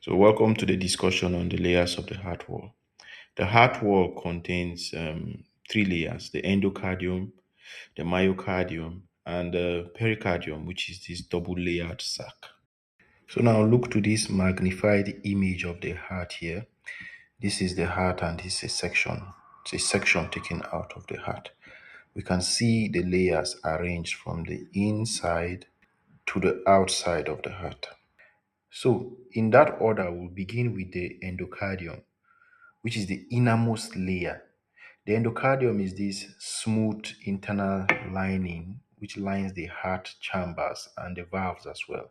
So, welcome to the discussion on the layers of the heart wall. The heart wall contains three layers: the endocardium, the myocardium, and the pericardium, which is this double layered sac. So, now look to this magnified image of the heart here. This is the heart, and this is a section. It's a section taken out of the heart. We can see the layers arranged from the inside to the outside of the heart. So, in that order, we'll begin with the endocardium, which is the innermost layer. The endocardium is this smooth internal lining which lines the heart chambers and the valves as well.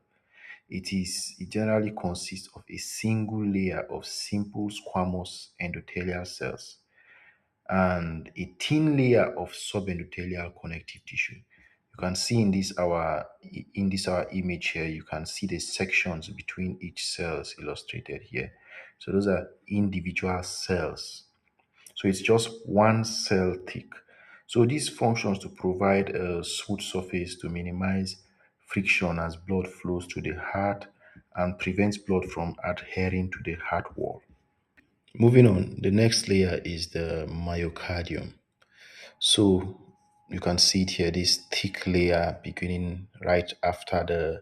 It generally consists of a single layer of simple squamous endothelial cells and a thin layer of subendothelial connective tissue. You can see in this our image here, you can see the sections between each cells illustrated here. So those are individual cells. So it's just one cell thick. So this functions to provide a smooth surface to minimize friction as blood flows to the heart and prevents blood from adhering to the heart wall. Moving on, the next layer is the myocardium. So you can see it here, this thick layer beginning right after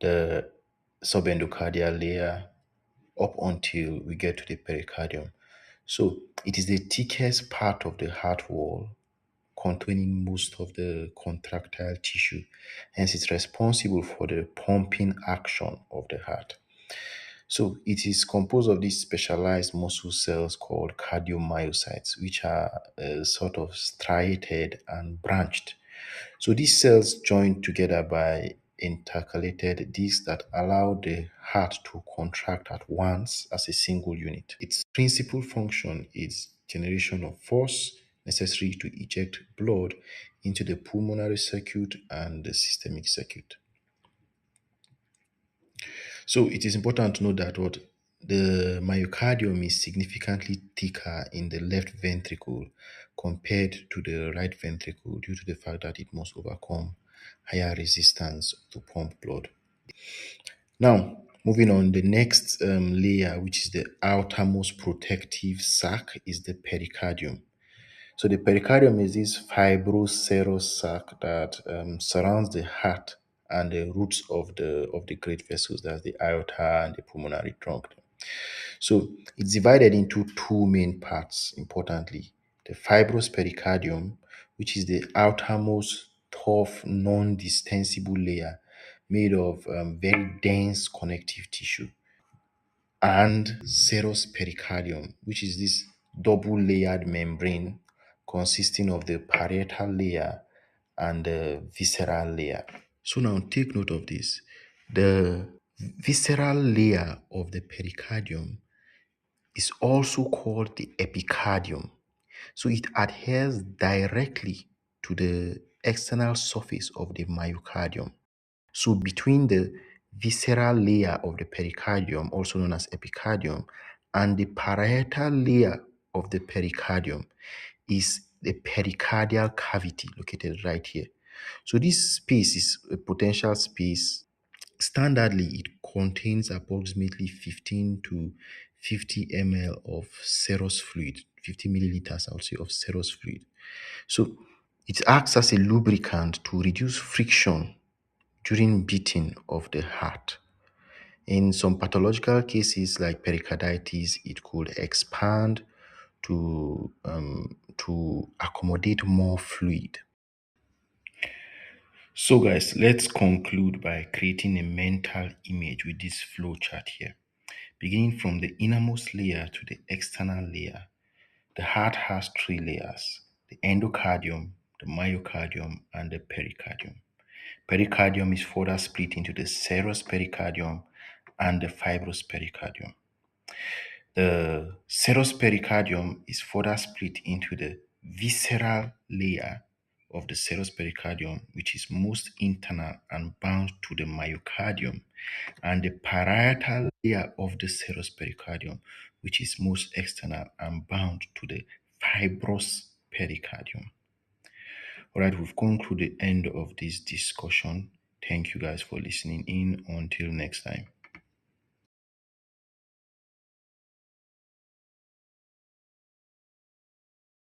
the subendocardial layer up until we get to the pericardium. So it is the thickest part of the heart wall containing most of the contractile tissue. Hence, it's responsible for the pumping action of the heart. So it is composed of these specialized muscle cells called cardiomyocytes, which are sort of striated and branched. So these cells join together by intercalated discs that allow the heart to contract at once as a single unit. Its principal function is generation of force necessary to eject blood into the pulmonary circuit and the systemic circuit. So it is important to know that what the myocardium is significantly thicker in the left ventricle compared to the right ventricle due to the fact that it must overcome higher resistance to pump blood. Now, moving on, the next layer, which is the outermost protective sac, is the pericardium. So the pericardium is this fibroserous sac that surrounds the heart and the roots of the great vessels, that's the aorta and the pulmonary trunk. So it's divided into two main parts, importantly. The fibrous pericardium, which is the outermost tough, non-distensible layer made of very dense connective tissue, and serous pericardium, which is this double layered membrane consisting of the parietal layer and the visceral layer. So now take note of this. The visceral layer of the pericardium is also called the epicardium. So it adheres directly to the external surface of the myocardium. So between the visceral layer of the pericardium, also known as epicardium, and the parietal layer of the pericardium is the pericardial cavity located right here. So this space is a potential space. Standardly, it contains approximately 15 to 50 ml of serous fluid, 50 milliliters, I would say, of serous fluid. So it acts as a lubricant to reduce friction during beating of the heart. In some pathological cases like pericarditis, it could expand to accommodate more fluid. So, guys, let's conclude by creating a mental image with this flow chart here. Beginning from the innermost layer to the external layer, the heart has three layers: the endocardium, the myocardium, and the pericardium. Pericardium is further split into the serous pericardium and the fibrous pericardium. The serous pericardium is further split into the visceral layer of the serous pericardium, which is most internal and bound to the myocardium, and the parietal layer of the serous pericardium, which is most external and bound to the fibrous pericardium. All right, we've come to the end of this discussion. Thank you guys for listening in. Until next time.